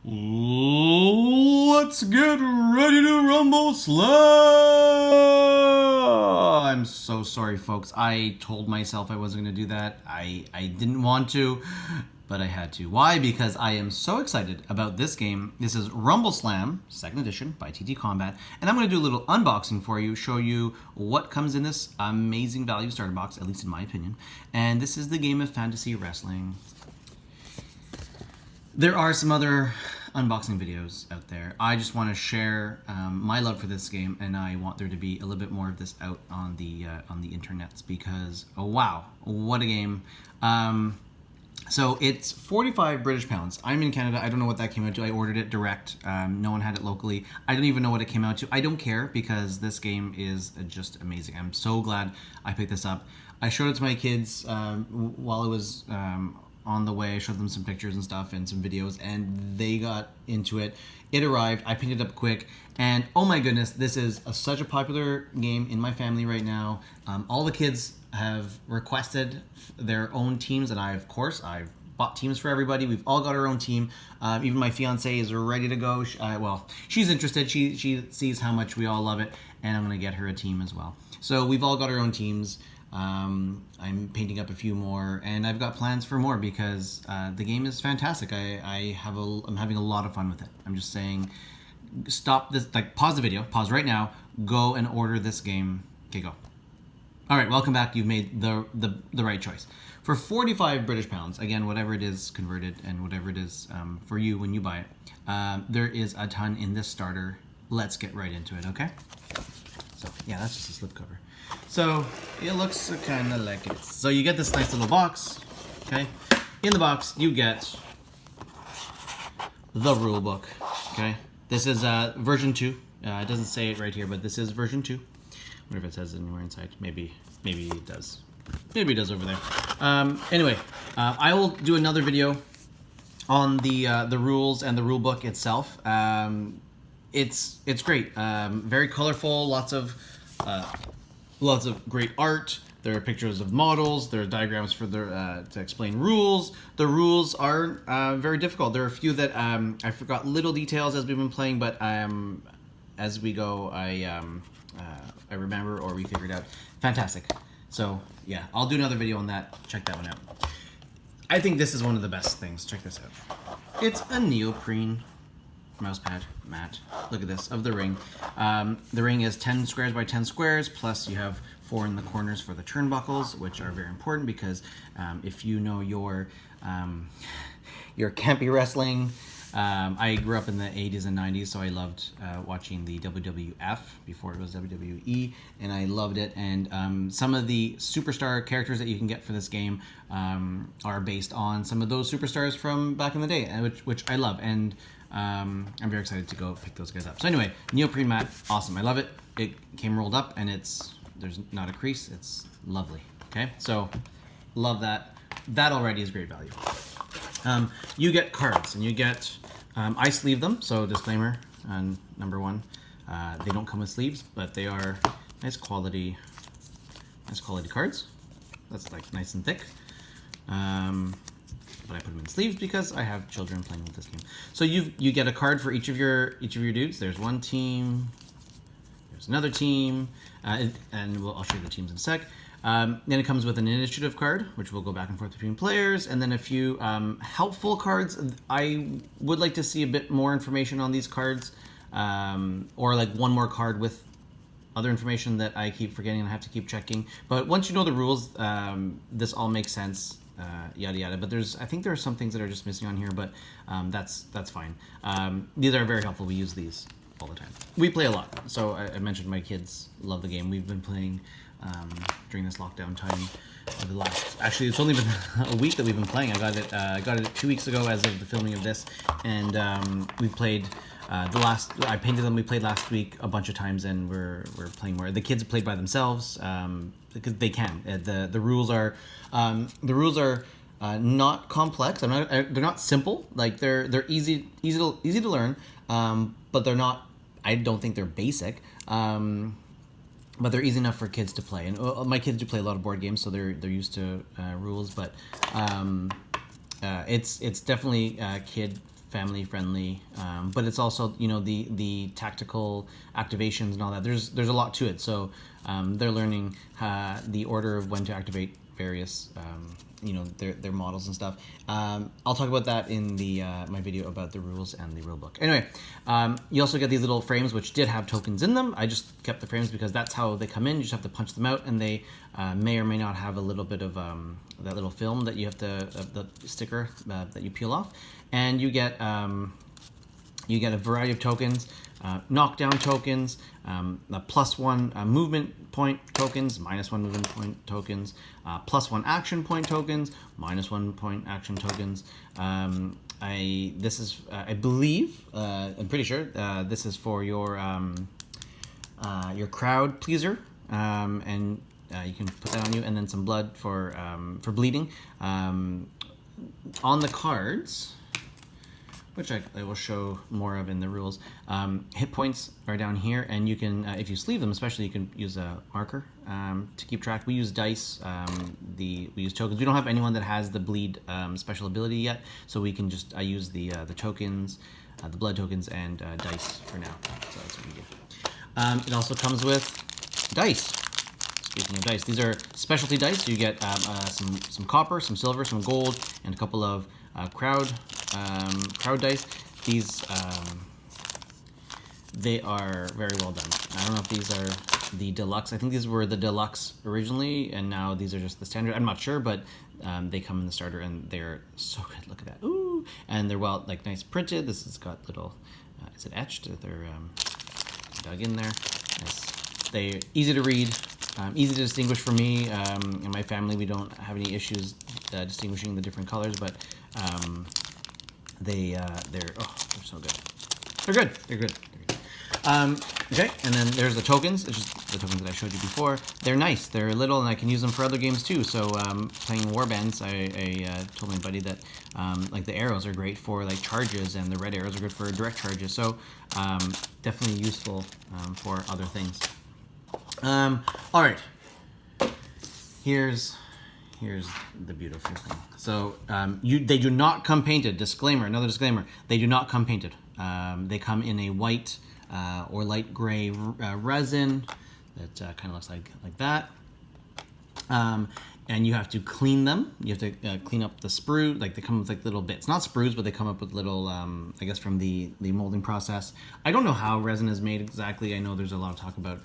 Let's get ready to Rumbleslam! I'm so sorry, folks. I told myself I wasn't going to do that. I didn't want to, but I had to. Why? Because I am so excited about this game. This is Rumbleslam, 2nd edition by TTCombat, and I'm going to do a little unboxing for you, show you what comes in this amazing value starter box, at least in my opinion. And this is the game of fantasy wrestling. There are some other unboxing videos out there. I just want to share my love for this game, and I want there to be a little bit more of this out on the internets because, oh wow, what a game. So it's 45 British pounds. I'm in Canada. I don't know what that came out to. I ordered it direct. No one had it locally. I don't even know what it came out to. I don't care because this game is just amazing. I'm so glad I picked this up. I showed it to my kids while it was on the way. I showed them some pictures and stuff and some videos, and they got into it. It arrived. I picked it up quick, and oh my goodness, this is such a popular game in my family right now. All the kids have requested their own teams, and I've bought teams for everybody. We've all got our own team. Even my fiance is ready to go. Well, she's interested. She sees how much we all love it, and I'm going to get her a team as well. So we've all got our own teams. I'm painting up a few more, and I've got plans for more because the game is fantastic. I'm having a lot of fun with it. I'm just saying, stop this, like pause the video, pause right now, go and order this game. Okay, go. All right, welcome back. You've made the right choice. For 45 British pounds, again, whatever it is converted and whatever it is for you when you buy it, there is a ton in this starter. Let's get right into it, okay? So yeah, that's just a slipcover. So it looks kind of like it. So you get this nice little box, okay? In the box, you get the rule book, okay? This is version 2. It doesn't say it right here, but this is version 2. I wonder if it says anywhere inside. Maybe it does. Maybe it does over there. Anyway, I will do another video on the rules and the rule book itself. It's great. Very colorful. Lots of great art. There are pictures of models. There are diagrams for to explain rules. The rules are very difficult. There are a few that I forgot little details as we've been playing, but as we go, I remember or we figured out. Fantastic. So yeah, I'll do another video on that. Check that one out. I think this is one of the best things. Check this out. It's a Neoprene Mousepad Mat. Look at this, of the ring. The ring is 10 squares by 10 squares, plus you have 4 in the corners for the turnbuckles, which are very important because if you know your campy wrestling, I grew up in the 80s and 90s, so I loved watching the WWF before it was WWE, and I loved it. And some of the superstar characters that you can get for this game are based on some of those superstars from back in the day, which I love. And I'm very excited to go pick those guys up. So anyway, Neoprene mat, awesome. I love it. It came rolled up, and there's not a crease. It's lovely. Okay, so love that. That already is great value. You get cards, and you get I sleeve them. So disclaimer on number 1, they don't come with sleeves, but they are nice quality cards. That's like nice and thick. But I put them in sleeves because I have children playing with this game. So you get a card for each of your dudes. There's one team, there's another team, and I'll show you the teams in a sec. Then it comes with an initiative card, which will go back and forth between players, and then a few helpful cards. I would like to see a bit more information on these cards, or like one more card with other information that I keep forgetting and I have to keep checking. But once you know the rules, this all makes sense. Yada yada, but I think there are some things that are just missing on here, but that's fine. These are very helpful. We use these all the time. We play a lot, so I mentioned my kids love the game. We've been playing during this lockdown time. Actually, it's only been a week that we've been playing. I got it 2 weeks ago as of the filming of this, and we played. I painted them. We played last week a bunch of times, and we're playing more. The kids played by themselves because they can. The rules are not complex. They're not simple. Like they're easy to learn, but they're not. I don't think they're basic. But they're easy enough for kids to play. And my kids do play a lot of board games, so they're used to rules. But it's definitely kid family friendly, but it's also, you know, the tactical activations and all that. There's a lot to it, so they're learning the order of when to activate various you know, their models and stuff. I'll talk about that in the my video about the rules and the rulebook. Anyway, you also get these little frames which did have tokens in them. I just kept the frames because that's how they come in. You just have to punch them out, and they may or may not have a little bit of that little film that you have to the sticker that you peel off, and you get a variety of tokens. Knockdown tokens, +1 movement point tokens, -1 movement point tokens, +1 action point tokens, -1 point action tokens. This is I believe I'm pretty sure this is for your crowd pleaser, and you can put that on you, and then some blood for bleeding. On the cards, which I will show more of in the rules. Hit points are down here, and you can, if you sleeve them especially, you can use a marker to keep track. We use dice, we use tokens. We don't have anyone that has the bleed special ability yet, so we can just, I use the tokens, the blood tokens, and dice for now. So that's what we do. It also comes with dice. Speaking of dice, these are specialty dice. So you get some copper, some silver, some gold, and a couple of crowd dice. These they are very well done. I don't know if these are the deluxe. I think these were the deluxe originally, and now these are just the standard. I'm not sure, but they come in the starter, and they're so good. Look at that. Ooh, and they're well, like, nice printed. This has got little. Is it etched? They're dug in there. Nice. They're easy to read. Easy to distinguish for me. In my family, we don't have any issues distinguishing the different colors, but they're so good. They're good. They're good. Okay, and then there's the tokens. It's just the tokens that I showed you before. They're nice. They're little, and I can use them for other games too. So playing warbands, I told my buddy that like the arrows are great for like charges, and the red arrows are good for direct charges. So definitely useful for other things. All right. Here's the beautiful thing. So they do not come painted. Disclaimer, another disclaimer. They do not come painted. They come in a white or light gray resin that kind of looks like that. And you have to clean them. You have to clean up the sprue. Like, they come with like little bits, not sprues, but they come up with little, I guess from the molding process. I don't know how resin is made exactly. I know there's a lot of talk about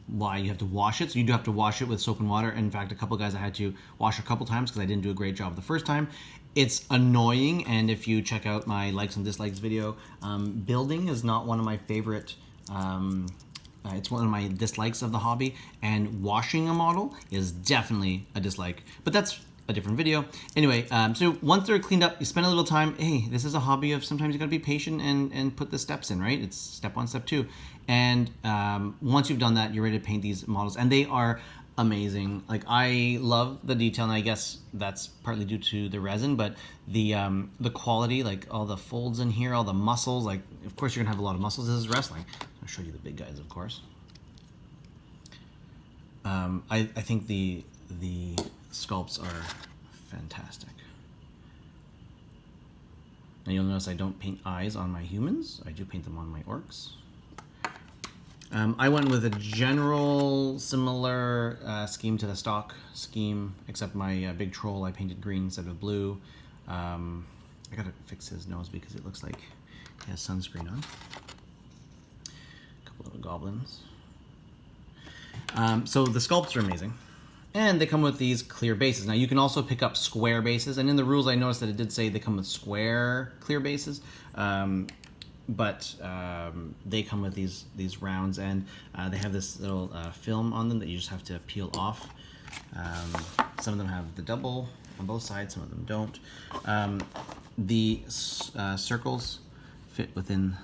why you have to wash it. So you do have to wash it with soap and water. In fact, a couple guys I had to wash a couple times because I didn't do a great job the first time. It's annoying, and if you check out my likes and dislikes video, building is not one of my favorite, it's one of my dislikes of the hobby, and washing a model is definitely a dislike, but that's a different video. Anyway, so once they're cleaned up, you spend a little time. Hey, this is a hobby of sometimes you gotta be patient and put the steps in, right? It's step 1, step 2. And once you've done that, you're ready to paint these models, and they are amazing. Like, I love the detail, and I guess that's partly due to the resin, but the quality, like all the folds in here, all the muscles, like, of course you're gonna have a lot of muscles. This is wrestling. I'll show you the big guys, of course. I think the sculpts are fantastic. Now you'll notice I don't paint eyes on my humans. I do paint them on my orcs. I went with a general similar scheme to the stock scheme, except my big troll I painted green instead of blue. I gotta fix his nose because it looks like he has sunscreen on. A couple little goblins. So the sculpts are amazing. And they come with these clear bases. Now you can also pick up square bases, and in the rules I noticed that it did say they come with square clear bases. But they come with these rounds, and they have this little film on them that you just have to peel off. Some of them have the double on both sides, some of them don't. The circles fit within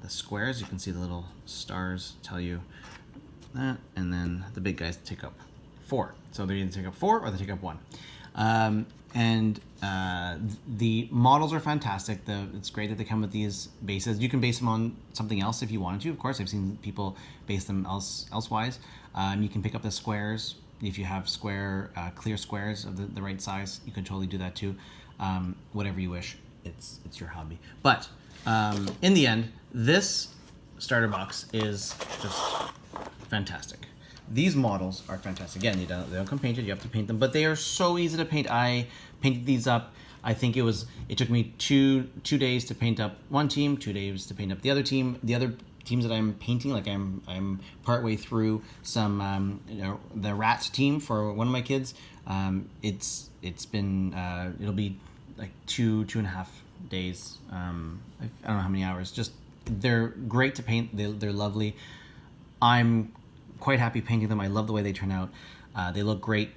the squares. You can see the little stars tell you that, and then the big guys take up 4. So they either take up 4 or they take up 1. And the models are fantastic. It's great that they come with these bases. You can base them on something else if you wanted to. Of course, I've seen people base them elsewise. You can pick up the squares. If you have clear squares of the right size, you can totally do that too. Whatever you wish. it's your hobby. But in the end, this starter box is just fantastic. These models are fantastic. Again, they don't come painted. You have to paint them, but they are so easy to paint. I painted these up. I think it took me two days to paint up one team, 2 days to paint up the other team. The other teams that I'm painting, like I'm partway through some the rat team for one of my kids. It's been it'll be like 2.5 days. I don't know how many hours. Just they're great to paint. They're lovely. I'm quite happy painting them. I love the way they turn out. They look great,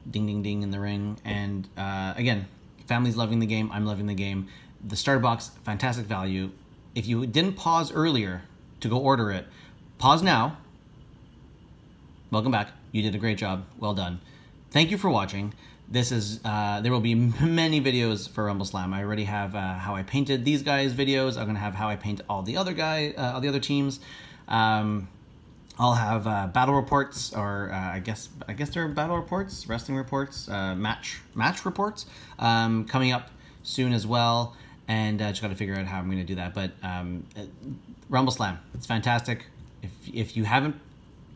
ding ding ding in the ring. And again, family's loving the game. I'm loving the game. The starter box, fantastic value. If you didn't pause earlier to go order it, pause now. Welcome back. You did a great job. Well done. Thank you for watching. This is there will be many videos for Rumbleslam. I already have how I painted these guys videos. I'm gonna have how I paint all the other teams. I'll have battle reports, or I guess they're battle reports, wrestling reports, match reports coming up soon as well. And just got to figure out how I'm going to do that. But Rumbleslam, it's fantastic. If you haven't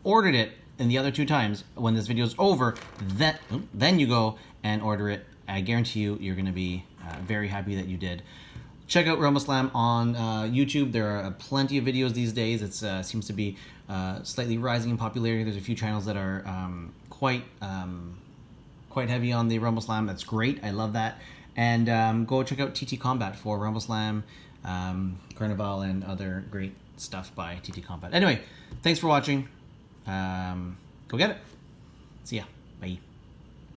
ordered it in the other 2 times, when this video is over, then you go and order it. I guarantee you're going to be very happy that you did. Check out Rumbleslam on YouTube. There are plenty of videos these days. It seems to be slightly rising in popularity. There's a few channels that are quite heavy on the Rumbleslam. That's great. I love that. And go check out TTCombat for Rumbleslam, Carnival, and other great stuff by TTCombat. Anyway, thanks for watching. Go get it. See ya. Bye.